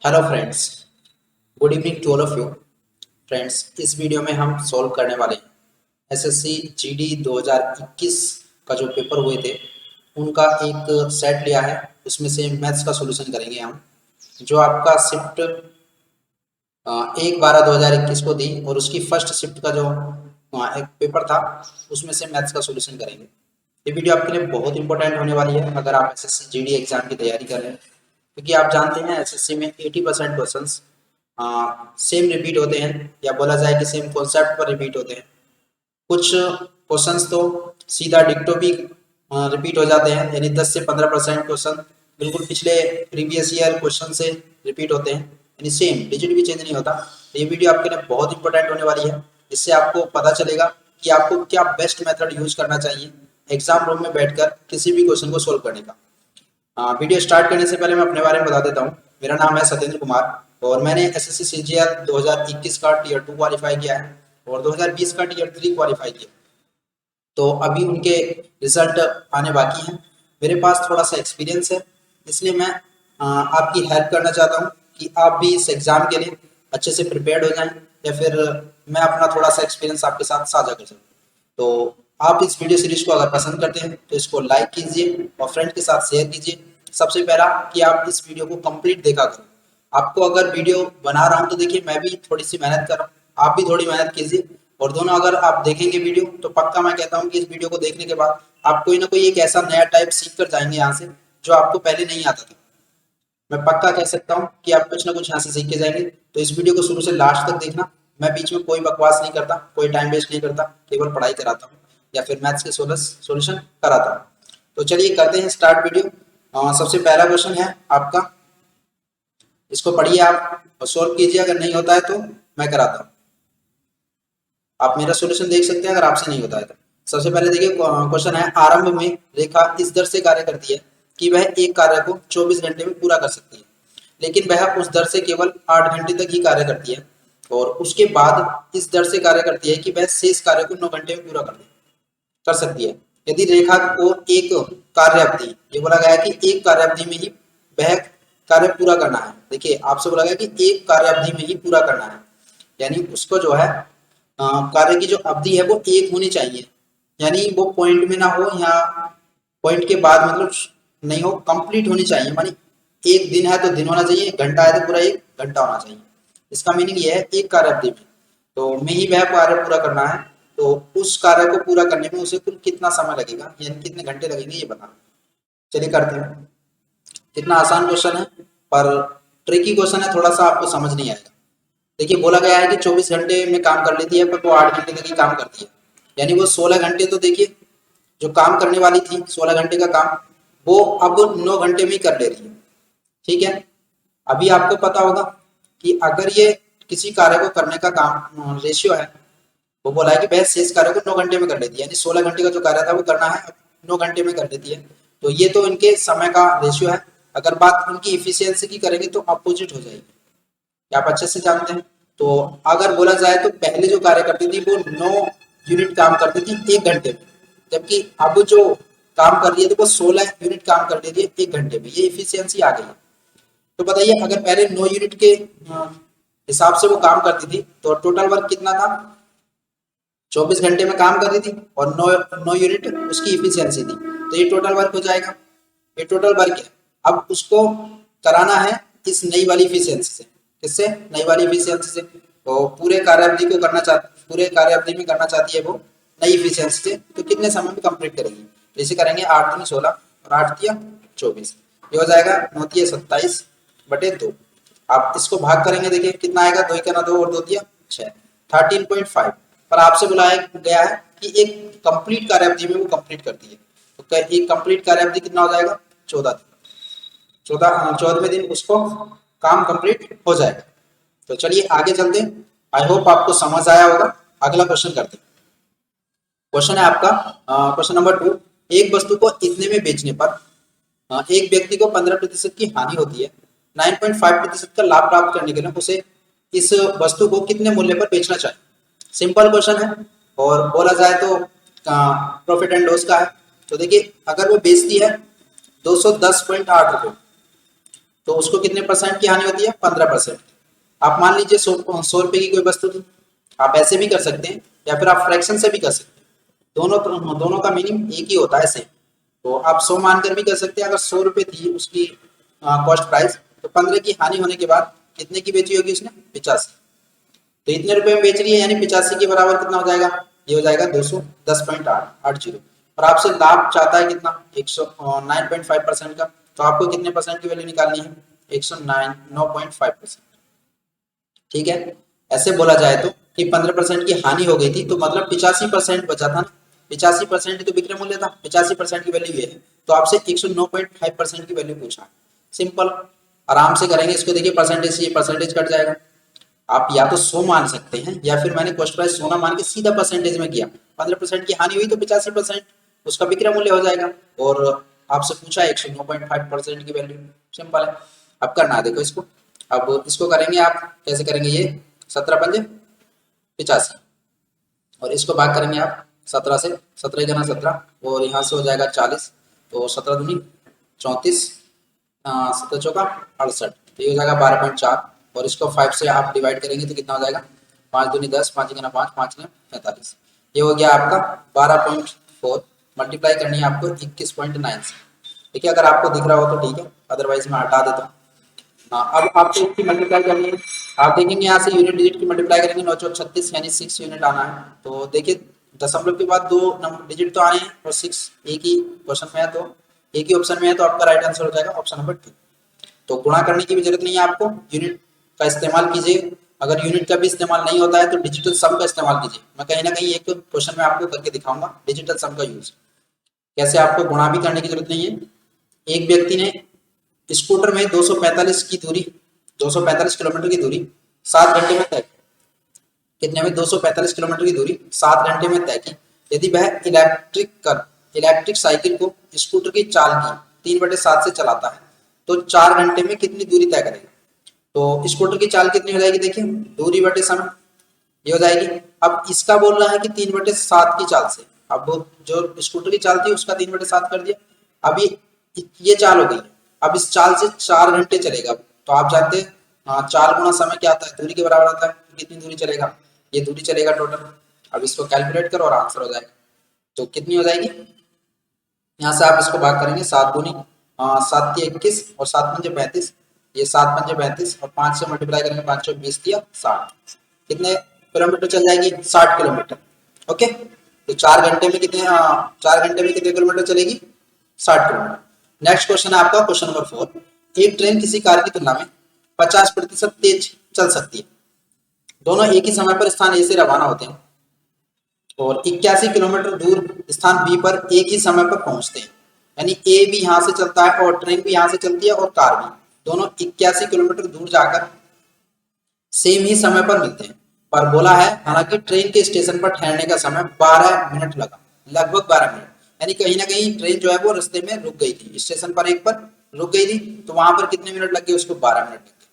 Hello friends, good evening to all of you. Friends, इस video में हम solve करने वाले हैं एसएससी जीडी 2021 का जो पेपर हुए थे उनका एक सेट लिया है। उसमें से मैथ्स का सॉल्यूशन करेंगे हम। जो आपका शिफ्ट 1/12/2021 को दी और उसकी फर्स्ट शिफ्ट का जो एक पेपर था उसमें से मैथ्स का सॉल्यूशन करेंगे। ये वीडियो आपके लिए बहुत इंपॉर्टेंट होने वाली है अगर आप एसएससी जीडी एग्जाम की तैयारी कर रहे हैं, क्योंकि आप जानते हैं एसएससी में 80% क्वेश्चंस सेम रिपीट होते हैं, या बोला जाए कि सेम कॉन्सेप्ट पर रिपीट होते हैं। कुछ क्वेश्चंस तो सीधा डिक्टो भी रिपीट हो जाते हैं, यानी 10 से 15% क्वेश्चन बिल्कुल पिछले प्रीवियस ईयर क्वेश्चन से रिपीट होते हैं, यानी सेम डिजिट भी चेंज नहीं होता। तो ये वीडियो आपके लिए बहुत इंपॉर्टेंट होने वाली है। इससे आपको पता चलेगा कि आपको क्या बेस्ट मेथड यूज करना चाहिए एग्जाम रूम में बैठकर किसी भी क्वेश्चन को सोल्व करने का। वीडियो स्टार्ट करने से पहले मैं अपने बारे में बता देता हूँ। मेरा नाम है सत्येंद्र कुमार और मैंने एसएससी सीजीएल 2021 का टीयर 2 क्वालिफाई किया है और 2020 का टीयर 3 क्वालिफाई किया। तो अभी उनके रिजल्ट आने बाकी हैं। मेरे पास थोड़ा सा एक्सपीरियंस है, इसलिए मैं आपकी हेल्प करना चाहता हूँ कि आप भी इस एग्ज़ाम के लिए अच्छे से प्रिपेयर्ड हो जाएं, या फिर मैं अपना थोड़ा सा एक्सपीरियंस आपके साथ साझा कर सकूँ। तो आप इस वीडियो सीरीज को अगर पसंद करते हैं तो इसको लाइक कीजिए और फ्रेंड के साथ शेयर कीजिए। सबसे पहला कि आप इस वीडियो को कंप्लीट देखा करो। आपको अगर वीडियो बना रहा हूँ तो देखिए, मैं भी थोड़ी सी मेहनत कर रहा हूँ, आप भी थोड़ी मेहनत कीजिए, और दोनों अगर आप देखेंगे वीडियो तो पक्का मैं कहता हूँ कि इस वीडियो को देखने के बाद आप कोई ना कोई एक ऐसा नया टाइप सीख कर जाएंगे यहाँ से जो आपको पहले नहीं आता था। मैं पक्का कह सकता हूँ कि आप कुछ ना कुछ यहाँ से सीख के जाएंगे। तो इस वीडियो को शुरू से लास्ट तक देखना। मैं बीच में कोई बकवास नहीं करता, कोई टाइम वेस्ट नहीं करता, केवल पढ़ाई कराता हूँ या फिर मैथ्स के सॉल्यूशन कराता हूँ। तो चलिए करते हैं स्टार्ट वीडियो। सबसे पहला क्वेश्चन है आपका, इसको पढ़िए आप और सोल्व कीजिए। अगर नहीं होता है तो मैं कराता हूँ। आप मेरा सॉल्यूशन देख सकते हैं अगर आपसे नहीं होता है तो। सबसे पहले देखिए, क्वेश्चन है, आरंभ में रेखा इस दर से कार्य करती है कि वह एक कार्य को 24 घंटे में पूरा कर सकती है, लेकिन वह उस दर से केवल 8 घंटे तक ही कार्य करती है, और उसके बाद इस दर से कार्य करती है कि वह शेष कार्य को 9 घंटे में पूरा कर सकती है। यदि रेखा को एक कार्य अवधि, ये बोला गया है कि एक कार्य अवधि में ही वह कार्य पूरा करना है। देखिए, आपसे बोला गया कि एक कार्य अवधि में ही पूरा करना है, यानी उसको जो है कार्य की जो अवधि है वो एक होनी चाहिए, यानी वो पॉइंट में ना हो या पॉइंट के बाद मतलब नहीं हो, कंप्लीट होनी चाहिए। मानी एक दिन है तो दिन होना चाहिए, एक घंटा है तो पूरा एक घंटा होना चाहिए। इसका मीनिंग ये है एक कार्य अवधि में तो में ही वह कार्य पूरा करना है। तो उस कार्य को पूरा करने में उसे कुल कितना समय लगेगा, यानी कितने घंटे लगेंगे, ये बताना। चलिए करते हैं। कितना आसान क्वेश्चन है, पर ट्रिकी क्वेश्चन है, थोड़ा सा आपको समझ नहीं आएगा। देखिए, बोला गया है कि 24 घंटे में काम कर लेती है, पर वो 8 घंटे तक ही काम करती है, यानी वो 16 घंटे तो देखिए जो काम करने वाली थी 16 घंटे का काम, वो अब 9 घंटे में ही कर ले रही है। ठीक है। अभी आपको पता होगा कि अगर ये किसी कार्य को करने का काम रेशियो है, वो बोला है कि वह शेष कार्य को 9 घंटे में कर लेती है, यानी 16 घंटे का जो कार्य था वो करना है, 9 घंटे में कर लेती है। तो ये तो इनके समय का रेशियो है। अगर बात इनकी इफिशियंसी की करेंगे तो अपोजिट हो जाएगी, आप अच्छे से जानते हैं। तो अगर बोला जाए तो पहले जो कार्य करती थी वो 9 यूनिट काम करती थी 1 घंटे में, जबकि अब जो काम कर रही है तो वो 16 यूनिट काम कर रही है 1 घंटे में। ये इफिशियंसी आ गई है। तो बताइए, अगर पहले 9 यूनिट के हिसाब से वो काम करती थी तो टोटल वर्क कितना था, 24 घंटे में काम कर रही थी और 9 यूनिट उसकी इफिशियंसी थी, तो ये टोटल वर्क हो जाएगा। ये टोटल वर्क है। अब उसको कराना है इस नई वाली इफिशियंसी से। किससे? नई वाली इफिशियंसी से। तो पूरे कार्यावधि को करना चाहती, पूरे कार्यावधि में करना चाहती है वो नई इफिशियंसी से, तो कितने समय में कंप्लीट करेगी? जैसे करेंगे 8 दूनी 16 और 8 तिया 24, ये हो जाएगा 9 तिया 27 बटे 2। आप इसको भाग करेंगे, देखिए कितना आएगा, 2 का ना 2 और 2 तिया 6, 13.5। पर आपसे बुलाया गया है कि एक कंप्लीट कार्यावधि में वो कंप्लीट करती है, तो एक कंप्लीट कार्यावधि कितना हो जाएगा, 14 दिन। 14वें दिन उसको काम कंप्लीट हो जाएगा। तो चलिए आगे चलते हैं। आई होप आपको समझ आया होगा। अगला क्वेश्चन करते हैं। क्वेश्चन है आपका क्वेश्चन नंबर 2, एक वस्तु को इतने में बेचने पर एक व्यक्ति को 15% की हानि होती है, 9.5% का लाभ प्राप्त करने के लिए उसे इस वस्तु को कितने मूल्य पर बेचना चाहिए? सिंपल क्वेश्चन है, और बोला जाए तो प्रॉफिट एंड लॉस का है। तो देखिए, अगर वो बेचती है 210.8 रुपये, तो उसको कितने परसेंट की हानि होती है? 15%। आप मान लीजिए 100 रुपए की कोई वस्तु थी, आप ऐसे भी कर सकते हैं या फिर आप फ्रैक्शन से भी कर सकते हैं, दोनों का मीनिंग एक ही होता है सेम। तो आप 100 मानकर भी कर सकते हैं। अगर 100 रुपए थी उसकी कॉस्ट प्राइस, तो 15 की हानि होने के बाद कितने की बेची होगी उसने? 85। तो इतने रुपए में बेच रही है, यानी 85 के बराबर कितना हो जाएगा? ये हो जाएगा 210.880। और आपसे लाभ चाहता है कितना? 109.5% का। तो आपको कितने परसेंट की वैल्यू निकालनी है? 109.5%। ठीक है। ऐसे बोला जाए तो कि 15% की हानि हो गई थी, तो मतलब 85% बचा था ना। 85% तो विक्रय मूल्य था, 85% की वैल्यू ये है। तो आपसे 109.5% की वैल्यू पूछा। सिंपल, आराम से करेंगे इसको। देखिए परसेंटेज से ये परसेंटेज कट जाएगा। आप या तो 100 मान सकते हैं, या फिर मैंने कॉस्ट प्राइस 100 मान के सीधा परसेंटेज में किया। 15% की हानि हुई तो 85% उसका विक्रय मूल्य हो जाएगा। और आपसे पूछा 109.5% की वैल्यू। सिंपल है। अब करना है, देखो इसको। अब इसको करेंगे आप कैसे करेंगे? ये 17 पंजे 85, और इसको भाग करेंगे आप 17 से। 17 गुना 17, और यहाँ से हो जाएगा 40। तो 17 दूनी 34, 17 चौका 68, तो ये हो जाएगा 12.4। और इसको 5 से आप डिवाइड करेंगे तो कितना हो जाएगा? 5 दूनी 10, 5 गुना 5, 5 गुना 45। ये हो गया आपका 12.4। मल्टीप्लाई करनी है आपको 21.9 से। देखिए अगर आपको दिख रहा हो तो ठीक है, अदरवाइज मैं हटा देता हूँ। हाँ, अब आपको इसकी मल्टीप्लाई करनी है। आप देखेंगे यहाँ से यूनिट डिजिट की मल्टीप्लाई करेंगे, 9 चौक 36, यानी 6 यूनिट आना है। तो देखिए दशमलव के बाद 2 नंबर डिजिट तो आए हैं, और 6 एक ही क्वेश्चन में है, तो एक ही ऑप्शन में है, तो आपका राइट आंसर हो जाएगा ऑप्शन नंबर 2। तो गुणा करने की भी जरूरत नहीं है आपको, यूनिट का इस्तेमाल कीजिए। अगर यूनिट का भी इस्तेमाल नहीं होता है तो डिजिटल सम का इस्तेमाल कीजिए। मैं कहीं ना कहीं एक क्वेश्चन में आपको करके दिखाऊंगा डिजिटल सम का यूज कैसे। आपको गुणा भी करने की जरूरत नहीं है। एक व्यक्ति ने स्कूटर में 245 की दूरी 245 किलोमीटर की दूरी 7 घंटे में तय की। कितने में? 245 किलोमीटर की दूरी 7 घंटे में तय की। यदि वह इलेक्ट्रिक साइकिल को स्कूटर की चाल की 3/7 से चलाता है, तो 4 घंटे में कितनी दूरी तय करेगा? तो स्कूटर की चाल कितनी हो जाएगी? देखिए दूरी बटे समय, ये हो जाएगी। अब इसका बोल रहा है कि 3/7 की चाल से। अब जो स्कूटर की चाल थी उसका 3/7 कर दिया। अब ये चाल हो गई। अब इस चाल से 4 घंटे चलेगा। तो आप जानते हैं 4 गुना समय क्या आता है? दूरी के बराबर आता है। तो कितनी दूरी चलेगा? ये दूरी चलेगा टोटल। अब इसको कैलकुलेट करो और आंसर हो जाएगा। तो कितनी हो जाएगी? यहाँ से आप इसको भाग करेंगे 7 दूनी 7 की 21, और 7 पंजे 35। ये 7 पंजे 35, और 5 से मल्टीप्लाई करेंगे, 5 चौक 20 दिया 60। कितने किलोमीटर चल जाएगी? 60 किलोमीटर। ओके, तो 4 घंटे में कितने 4 घंटे में कितने किलोमीटर चलेगी? 60 किलोमीटर। नेक्स्ट क्वेश्चन है आपका क्वेश्चन नंबर 4। एक ट्रेन किसी कार की तुलना में 50% तेज चल सकती है। दोनों एक ही समय पर स्थान ए से रवाना होते हैं, और 81 किलोमीटर दूर स्थान बी पर एक ही समय पर पहुंचते हैं। यानी ए भी यहाँ से चलता है, और ट्रेन भी यहाँ से चलती है, और कार भी। दोनों 81 किलोमीटर दूर जाकर सेम ही समय पर मिलते हैं। पर बोला है हालांकि ट्रेन के स्टेशन पर ठहरने का समय 12 मिनट लगा, लगभग 12 मिनट। यानी कहीं ना कहीं ट्रेन जो है वो रास्ते में रुक गई थी, स्टेशन पर एक पर रुक गई थी। तो वहां पर कितने मिनट लग गए? उसको 12 मिनट लग गए।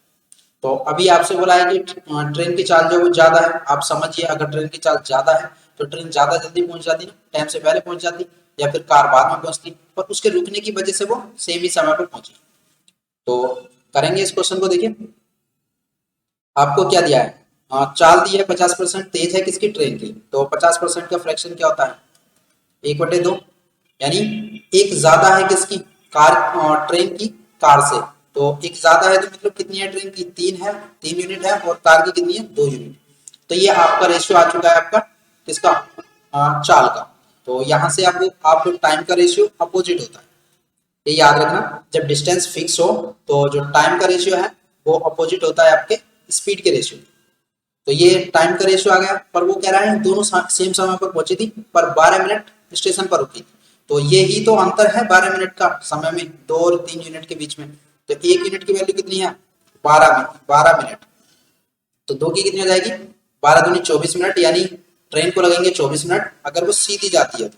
तो अभी आपसे बोला है कि ट्रेन की चाल जो वो ज्यादा है। आप समझिए, अगर ट्रेन की चाल ज्यादा है तो ट्रेन ज्यादा जल्दी पहुंच जाती ना, टाइम से पहले पहुंच जाती, या फिर कार बाद में पहुंचती, पर उसके रुकने की वजह से वो सेम ही समय पर पहुंची। तो करेंगे इस क्वेश्चन को। देखिए आपको क्या दिया है? चाल दी है 50% तेज है किसकी? ट्रेन की। तो 50% का फ्रैक्शन क्या होता है? 1/2। यानी एक ज्यादा है किसकी? कार ट्रेन की कार से। तो एक ज्यादा है तो मतलब कितनी है? ट्रेन की 3 है, 3 यूनिट है, और कार की कितनी है? 2 यूनिट। तो ये आपका रेशियो आ चुका है आपका किसका? चाल का। तो यहाँ से आप टाइम का रेशियो अपोजिट होता है, ये याद रखना। जब डिस्टेंस फिक्स हो तो जो टाइम का रेशियो है वो अपोजिट होता है आपके स्पीड के रेशियो। तो ये टाइम का रेशियो आ गया। पर वो कह रहा है दोनों सेम समय पर पहुंची थी, पर 12 मिनट स्टेशन पर रुकी थी। तो ये ही तो अंतर है 12 मिनट का समय में 2 और 3 यूनिट के बीच में। तो 1 यूनिट की वैल्यू कितनी है? 12 मिनट। तो 2 की कितनी हो जाएगी? 12 दूनी 24 मिनट। यानी ट्रेन को लगेंगे 24 मिनट अगर वो सीधी जाती है,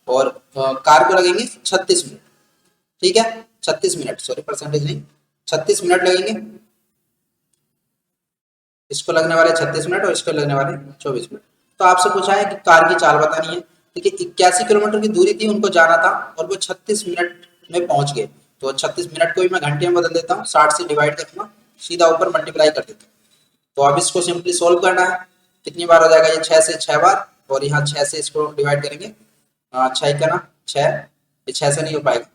और कार को लगेंगे 36 मिनट। ठीक है, 36 मिनट, सॉरी परसेंटेज नहीं, 36 मिनट लगेंगे। इसको लगने वाले 36 मिनट, और इसको लगने वाले 24 मिनट। तो आपसे पूछा है कि कार की चाल बतानी है। देखिए 81 किलोमीटर की दूरी थी उनको जाना था, और वो 36 मिनट में पहुंच गए। तो 36 मिनट को भी मैं घंटे में बदल देता हूँ, 60 से डिवाइड करूँगा, सीधा ऊपर मल्टीप्लाई कर देता हूँ। तो अब इसको सिंपली सोल्व करना है, कितनी बार हो जाएगा ये 6 से 6 बार, और यहाँ 6 से इसको डिवाइड करेंगे, 6 का ना 6, ये 6 से नहीं हो पाएगा,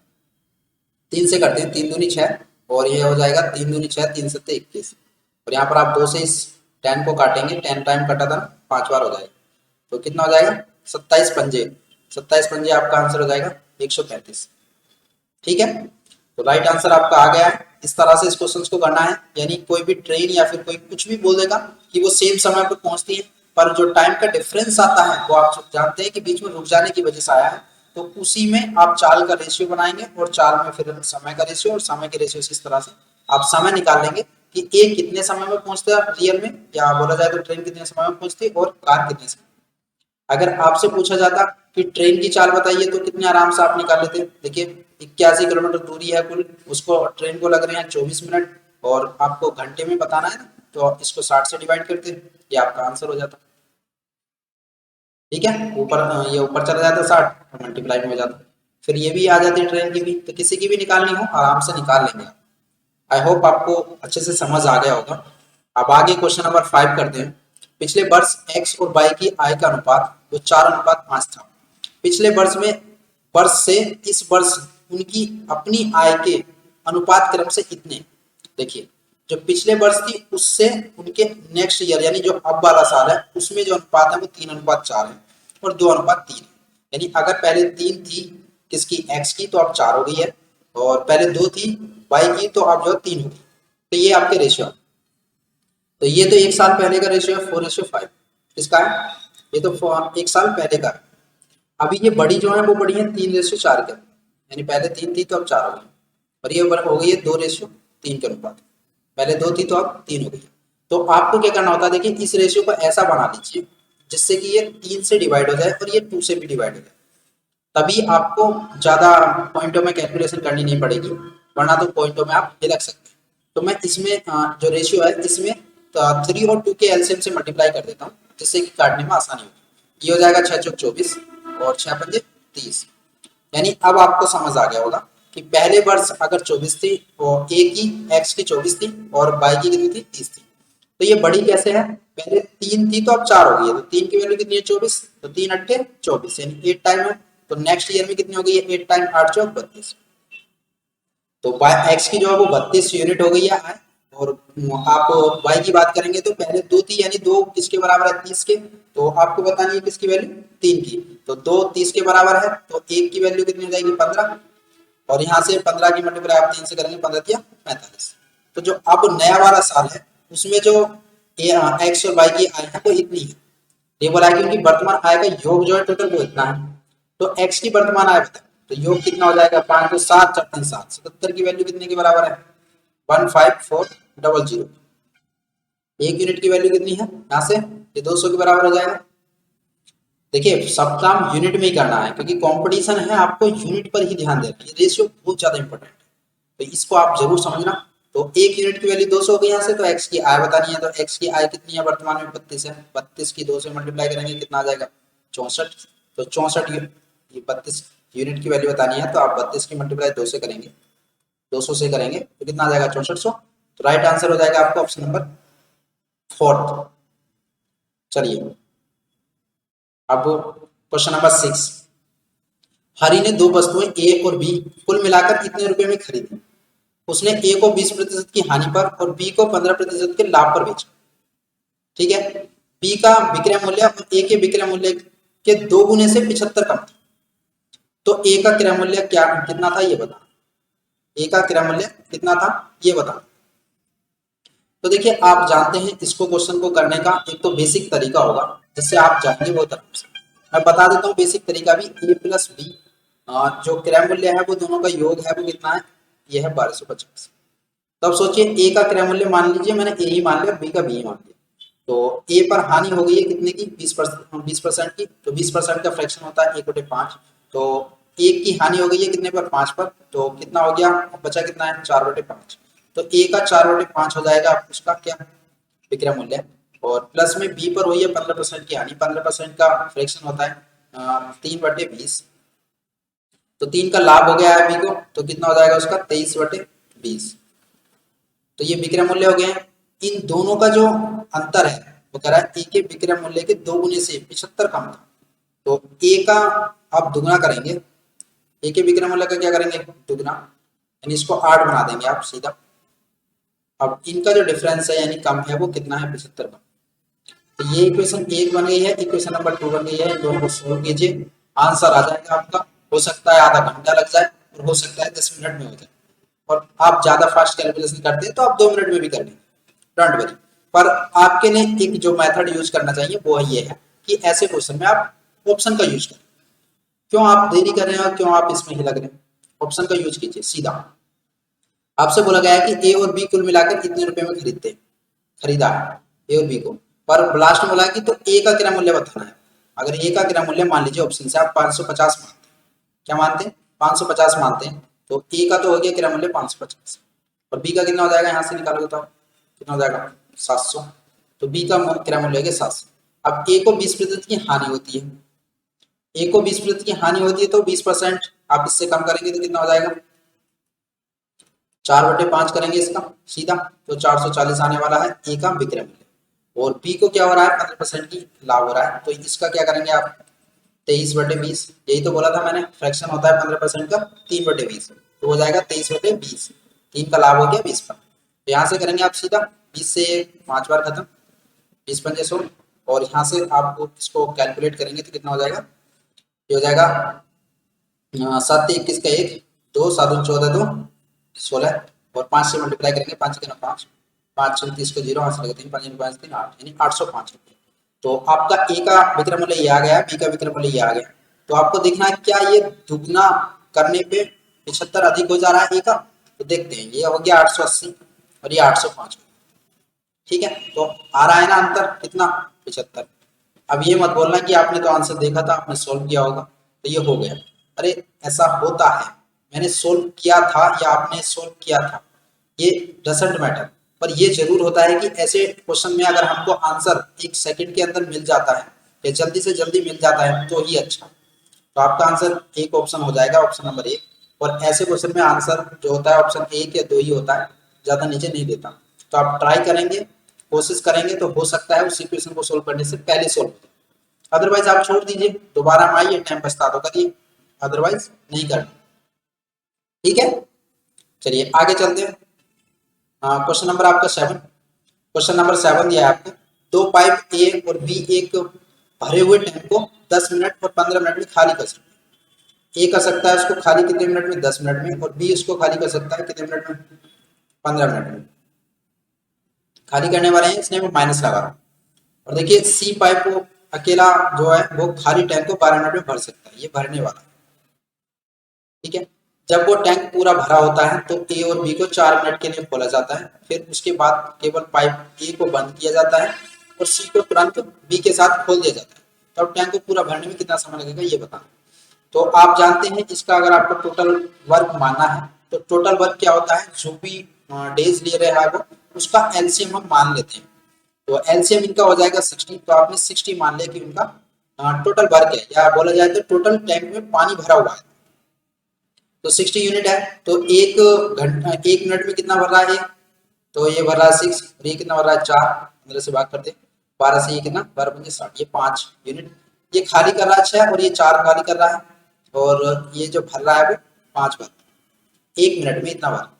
3 से करते हैं, 3 दूनी 6, और ये हो जाएगा 3 दूनी 6, 3 सत्ते 21, और यहाँ पर आप 2 से इस 10 को काटेंगे, 10 टाइम कटा था ना, 5 बार हो जाएगा, तो कितना हो जाएगा 27 पंजे, 27 पंजे आपका आंसर हो जाएगा 135। ठीक है, तो राइट आंसर आपका आ गया है। इस तरह से इस क्वेश्चन को करना है, यानी कोई भी ट्रेन या फिर कोई कुछ भी बोल देगा कि वो सेम समय पर पहुंचती है, पर जो टाइम का डिफरेंस आता है वो आप जानते हैं कि बीच में रुक जाने की वजह से आया है, तो उसी में आप चाल का रेशियो बनाएंगे, और चाल में फिर समय का रेशियो, और समय के रेशियो से इस तरह से आप समय निकाल लेंगे कि एक कितने समय में पहुंचता है रियल में, या बोला जाए तो ट्रेन कितने समय में पहुंचती है और कार कितने समय। अगर आपसे पूछा जाता कि ट्रेन की चाल बताइए तो कितने आराम से आप निकाल लेते। देखिए 81 किलोमीटर दूरी है कुल, उसको ट्रेन को लग रहे हैं 24 मिनट, और आपको घंटे में बताना है ना, तो इसको 60 से डिवाइड करते, ये आपका आंसर हो जाता। ठीक है, ऊपर ये ऊपर चला जाता 60 और मल्टीप्लाई में हो जाता, फिर ये भी आ जाती ट्रेन की भी, तो किसी की भी निकालनी हो आराम से निकाल लेंगे। आई होप आपको अच्छे से समझ आ गया होगा। अब आगे क्वेश्चन नंबर 5 करते हैं। पिछले वर्ष एक्स और वाई की आय का अनुपात वो 4:5 था। पिछले वर्ष से इस वर्ष उनकी अपनी आय के अनुपात क्रम से इतने। देखिए जो पिछले वर्ष थी उससे उनके नेक्स्ट ईयर यानी जो अब वाला साल है उसमें जो अनुपात है वो 3:4 है और 2:3 है। यानी अगर पहले 3 थी किसकी, एक्स की, तो अब 4 हो गई है, और पहले 2 थी वाई की, तो अब जो 3 हो गई। तो ये आपके रेशियो, तो ये तो एक साल पहले का रेशियो है 4:5 किसका है, ये तो एक साल पहले का है। अभी ये बड़ी जो है वो बड़ी है 3:4 के, यानी पहले 3 थी तो अब 4 हो गई, और ये हो गई है 2:3 के अनुपात, पहले 2 थी तो अब 3 हो गई। तो आपको क्या करना होता है, देखिए इस रेशियो को ऐसा बना लीजिए जिससे कि ये 3 से डिवाइड हो जाए और ये 2 से भी डिवाइड हो जाए, तभी आपको ज्यादा पॉइंटों में कैलकुलेशन करनी नहीं पड़ेगी, वरना तो पॉइंटों में आप हिलक सकते हैं। तो मैं इसमें जो रेशियो है इसमें 3 और 2 के एलसीएम से मल्टीप्लाई कर देता हूँ, जिससे कि काटने में आसानी होगी। ये हो जाएगा 6 चौक 24 और 6 पंजे 30। यानी अब आपको समझ आ गया होगा कि पहले वर्ष अगर 24 थी और ए की एक्स की 24 थी और वाई की कितनी थी 30 थी, तो ये बड़ी कैसे है, पहले 3 थी तो अब 4 हो गई है, तो 3 की वैल्यू कितनी है 24, तो 3 अट्ठे 24 यानी 8 टाइम है, तो नेक्स्ट ईयर में कितनी हो गई है 8 टाइम 8 चौक 32, तो एक्स की जो है वो 32 यूनिट हो गई है आय। और आप वाई की बात करेंगे तो पहले 2 थी, यानी 2 किसके बराबर है 30 के, तो आपको बतानी है किसकी वैल्यू 3 की, तो 2 30 के बराबर है, तो 1 की वैल्यू कितनी हो जाएगी 15, और यहाँ से 15 की मल्टीप्लाई आप 3 से करेंगे 15 या 45। तो जो अब नया वाला साल है उसमें जो एक्स और वाई की आय है वो इतनी है, ये बोला है क्योंकि वर्तमान आय का योग जो है टोटल वो इतना है। तो एक्स की वर्तमान आय बताए तो योग कितना हो जाएगा 5 को 7 4 3 7, 77 की वैल्यू कितने के बराबर है 15400। एक यूनिट की वैल्यू कितनी है यहाँ से, ये 200 के बराबर हो जाएगा। देखिए सब काम यूनिट में ही करना है क्योंकि कंपटीशन है, आपको यूनिट पर ही ध्यान देना है, रेशियो बहुत ज्यादा इंपॉर्टेंट है, तो इसको आप जरूर समझना। तो एक यूनिट की वैल्यू 200 हो गई यहाँ से, तो एक्स की आय बतानी है, तो एक्स की आय कितनी है वर्तमान में 32 है, 32 की 2 से मल्टीप्लाई करेंगे कितना आ जाएगा 64, तो 64 ये 32 यूनिट की वैल्यू बतानी है, तो आप 32 की मल्टीप्लाई 2 से करेंगे, 200 से करेंगे तो कितना आ जाएगा 6400। तो राइट आंसर हो जाएगा आपका ऑप्शन नंबर 4। चलिए अब क्वेश्चन नंबर 6। हरि ने 2 वस्तुएं ए और बी कुल मिलाकर इतने रुपए में खरीदी। उसने ए को 20% की हानि पर और बी को 15% के लाभ पर बेचा। ठीक है, बी का विक्रय मूल्य और ए के विक्रय मूल्य के 2 गुने से 75 कम था, तो ए का क्रय मूल्य क्या कितना था ये बता, ए का क्रय मूल्य कितना था ये बता। तो देखिए आप जानते हैं इसको क्वेश्चन को करने का एक तो बेसिक तरीका होगा जिससे आप जानेंगे वो तरफ से, मैं बता देता हूँ बेसिक तरीका भी। ए प्लस बी जो क्रय मूल्य है वो दोनों का योग है वो कितना है, ये है 1250। तो अब सोचिए ए का क्रय मूल्य मान लीजिए मैंने ए ही मान लिया, बी का बी ही मान लिया, तो ए पर हानि हो गई है कितने की 20% की, तो 20% का फ्रैक्शन होता है 1/5, तो एक की हानि हो गई है कितने पर 5 पर, तो कितना हो गया बचा कितना है 4/5, तो ए का 4/5 हो जाएगा उसका क्या विक्रय मूल्य, और प्लस में बी पर हुई है 15% की हानि, 15% का फ्रैक्शन होता है 3/20, तो 3 का लाभ हो गया है बी को, तो कितना हो जाएगा उसका 23/20। तो ये विक्रय मूल्य हो गए हैं। इन दोनों का जो अंतर है वो कह रहा है ए के विक्रय मूल्य के 2 गुने से 75 कम था। तो ए का आप दुगना करेंगे, ए के विक्रय मूल्य का क्या करेंगे दुगना, यानी इसको 8 बना देंगे आप सीधा। अब इनका जो डिफरेंस है यानी कम है वो कितना है 75 कम। तो ये इक्वेशन 1 बन गई है, इक्वेशन नंबर 2 बन गई है। इन दोनों को सोल्व कीजिए, आंसर आ जाएगा आपका। हो सकता है आधा घंटा लग जाए और हो सकता है 10 मिनट में हो जाए, और आप ज्यादा फास्ट कैलकुलेशन करते हैं तो आप 2 मिनट में भी कर लेंगे, डोंट वरी। पर आपके लिए एक जो मेथड यूज करना चाहिए वो ये है कि ऐसे क्वेश्चन में आप ऑप्शन का यूज करें। क्यों आप देरी कर रहे हैं और क्यों आप इसमें ही लग रहे हैं, ऑप्शन का यूज कीजिए सीधा। आपसे बोला गया है कि ए और बी कुल मिलाकर कितने रुपए में खरीदा है ए और बी को, पर लास्ट में बोला है कि तो ए का क्रय मूल्य बताना है। अगर ए का क्रय मूल्य मान लीजिए ऑप्शन से आप 550 मानते हैं, क्या मानते हैं 550 मानते हैं, तो ए का तो हो गया क्रय मूल्य 550, और बी का कितना हो जाएगा, यहाँ से निकालो बताओ कितना हो जाएगा 700। तो बी का क्रय मूल्य है 700। अब ए को 20% की हानि होती है, ए को 20% की हानि होती है, तो 20% आप इससे कम करेंगे तो कितना हो जाएगा 4/5 करेंगे इसका सीधा, तो 440 आने वाला है ए का विक्रय मूल्य। और बी को क्या हो रहा है 15% की लाभ हो रहा है, तो इसका क्या करेंगे आप 23/20। यही तो बोला था मैंने, फ्रैक्शन होता है 15% का 3/20, तो हो जाएगा 23/20। 3 का लाभ हो गया 20 पर, तो यहाँ से करेंगे आप सीधा 20 से 5 बार खत्म, 20 पंजे 100, और यहाँ से आप इसको कैलकुलेट करेंगे तो कितना हो जाएगा, ये हो जाएगा 7 21 का 1, 2 7 14 2 16, और 5 से मल्टीप्लाई करेंगे, 5 के 5, 5 30 को 0 हाथ लगाते हैं, 5 5 3 8, यानी 805 रुपये। तो आपका ए का विक्रय मूल्य ये आ गया है, बी का विक्रय मूल्य ये आ गया। तो आपको देखना है क्या ये दुगना करने पे 75 अधिक हो जा रहा है ए का, तो देखते हैं। ये हो गया 880 और ये 805, ठीक है। तो आ रहा है ना अंतर कितना 75। अब ये मत बोलना कि आपने तो आंसर देखा था आपने सोल्व किया होगा तो ये हो गया, अरे ऐसा होता है, मैंने सोल्व किया था या आपने सोल्व किया था ये डजंट मैटर, पर ये जरूर होता है कि ऐसे क्वेश्चन में अगर हमको आंसर 1 सेकंड के अंदर मिल जाता है या जल्दी से जल्दी मिल जाता है तो ही अच्छा। तो आपका आंसर एक ऑप्शन हो जाएगा, ऑप्शन नंबर 1। और ऐसे क्वेश्चन में आंसर जो होता है ऑप्शन 1 या 2 ही होता है, ज्यादा नीचे नहीं देता। तो आप ट्राई करेंगे, कोशिश करेंगे तो हो सकता है उस इक्वेशन को सोल्व करने से पहले सोल्व हो जाए। अदरवाइज आप छोड़ दीजिए, दोबारा में आइए, टाइम बचता तो करिए, अदरवाइज नहीं करना, ठीक है। चलिए आगे चलते हैं। क्वेश्चन नंबर आपका 7, क्वेश्चन नंबर 7 दिया है आपको, 2 पाइप ए और बी एक भरे हुए टैंक को 10 मिनट और 15 मिनट में खाली कर सकते हैं। ए कर सकता है उसको खाली कितने मिनट में 10 मिनट में, और बी उसको खाली कर सकता है कितने मिनट में 15 मिनट में। खाली करने वाले हैं इसलिए मैं माइनस लगा रहा हूँ। और देखिए सी पाइप को अकेला जो है वो खाली टैंक को 12 मिनट में भर सकता है, ये भरने वाला है, ठीक है। जब वो टैंक पूरा भरा होता है तो ए और बी को 4 मिनट के लिए खोला जाता है, फिर उसके बाद केवल पाइप ए को बंद किया जाता है और सी को तुरंत बी के साथ खोल दिया जाता है। तब टैंक को पूरा भरने में कितना समय लगेगा ये बताना। तो आप जानते हैं इसका अगर आपको टोटल वर्क मानना है तो टोटल वर्क क्या होता है, जो भी डेज ले रहे हैं वो उसका एलसीएम हम मान लेते हैं। तो एलसीएम इनका हो जाएगा 60, तो आपने 60 मान लिया कि उनका टोटल वर्क है, या बोला जाए तो टोटल टैंक में पानी भरा हुआ है, तो 60 यूनिट है। तो एक घंटा 1 मिनट में कितना भर रहा है, तो ये भर रहा है 6, और ये कितना भर रहा है 4, 15 से भाग कर दे, 12 से ये कितना 12 पंजे 60, ये 5 यूनिट। ये खाली कर रहा है 6 और ये 4 खाली कर रहा है, और ये जो भर रहा है वो 5 भर, 1 मिनट में इतना भर।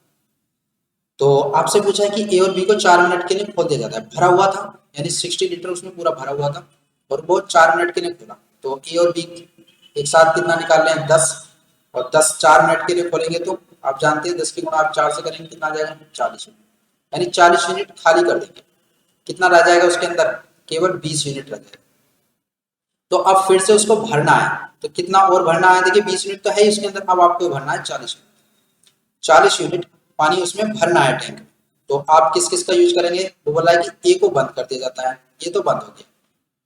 तो आपसे पूछा है कि ए और बी को 4 मिनट के लिए खोल दिया जाता है, भरा हुआ था यानी 60 लीटर उसमें पूरा भरा हुआ था और वो 4 मिनट के लिए खोला। तो ए और बी एक साथ कितना निकाल रहे हैं 10, और 10 4 मिनट के लिए खोलेंगे तो आप जानते हैं 10 की गुणा आप 4 से करेंगे कितना आ जाएगा 40 यूनिट, यानी 40 यूनिट खाली कर देंगे। कितना रह जाएगा उसके अंदर, केवल 20 यूनिट रह जाएगा। तो अब फिर से उसको भरना है, तो कितना और भरना है, देखिए 20 यूनिट तो है ही उसके अंदर, अब आपको भरना है 40 यूनिट पानी उसमें भरना है टैंक में। तो आप किस किस का यूज करेंगे, वो बोला है कि ए को बंद कर दिया जाता है, ये तो बंद हो गया,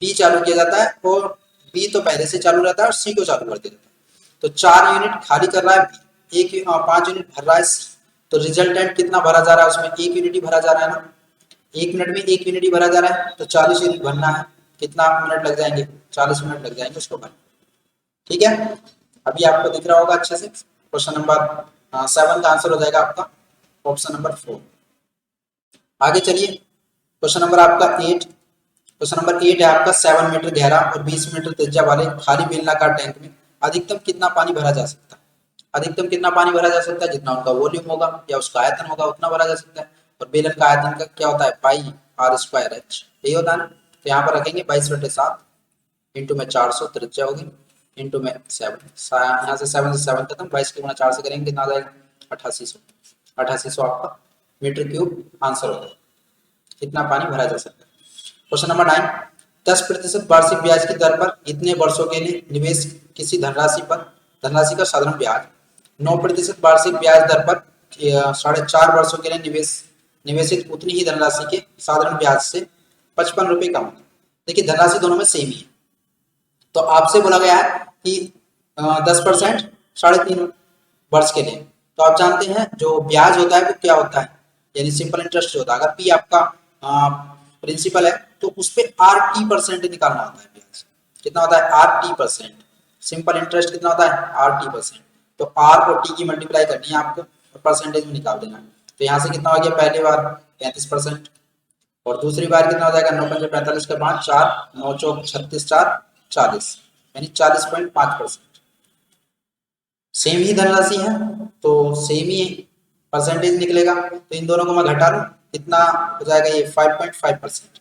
बी चालू किया जाता है, और बी तो पहले से चालू रहता है और सी को चालू कर दिया जाता है। तो 4 यूनिट खाली कर रहा है बी, 5 यूनिट भर रहा है सी, तो रिजल्टेंट कितना भरा जा रहा है उसमें 1 यूनिट ही भरा जा रहा है ना, 1 मिनट में 1 यूनिट ही भरा जा रहा है, तो 40 यूनिट भरना है, कितना मिनट लग जाएंगे 40 मिनट लग जाएंगे उसको भरने, ठीक है। अभी आपको दिख रहा होगा अच्छे से। क्वेश्चन नंबर 7 का आंसर हो जाएगा आपका ऑप्शन नंबर 4। आगे चलिए, क्वेश्चन नंबर आपका 8। क्वेश्चन नंबर 8 है आपका 7 मीटर गहरा और 20 मीटर त्रिज्या वाले खाली बेलनाकार टैंक में अधिकतम कितना पानी भरा जा सकता है। अधिकतम कितना पानी भरा जा सकता है, जितना उनका वॉल्यूम होगा या उसका आयतन होगा उतना भरा जा सकता है। और बेलन का आयतन का क्या होता है, पाई आर स्क्वायर एच, यही होता है ना। तो यहाँ पर रखेंगे 22/7 इंटू में 400 त्रिज्या होगी इंटू में 7, यहाँ से 7 से 7 खत्म, 22 के गुणा 4 से करेंगे कितना आ जाएगा 8800। 8800 आपका मीटर क्यूब आंसर होगा, कितना पानी भरा जा सकता है। क्वेश्चन नंबर 9, 10% वार्षिक ब्याज की दर पर इतने वर्षों के लिए निवेश किसी धनराशि पर, धनराशि का साधारण ब्याज 9% वार्षिक ब्याज दर पर 4.5 वर्षों के लिए निवेशित उतनी ही धनराशि के साधारण ब्याज से 55 रुपए कम। देखिए धनराशि दोनों में सेम ही है, तो आपसे बोला गया है कि 10% 3.5 वर्ष के लिए। तो आप जानते हैं जो ब्याज होता है वो क्या होता है, यानी सिंपल इंटरेस्ट जो होता है। अगर पी आपका प्रिंसिपल है तो उस पर RT% निकालना होता है ब्याज। कितना होता है RT%। सिंपल इंटरेस्ट कितना होता है RT%। तो R और T की मल्टीप्लाई करनी है आपको और परसेंटेज में निकाल देना है। तो यहाँ से कितना हो गया, पहली बार 35% और दूसरी बार कितना हो जाएगा 9 × 45 के 5 4 9 चौक 36 4 40, यानी 40.5%। सेम ही धनराशि है तो सेम ही परसेंटेज निकलेगा। तो इन दोनों को मैं घटा लूं, कितना हो जाएगा ये 5.5%।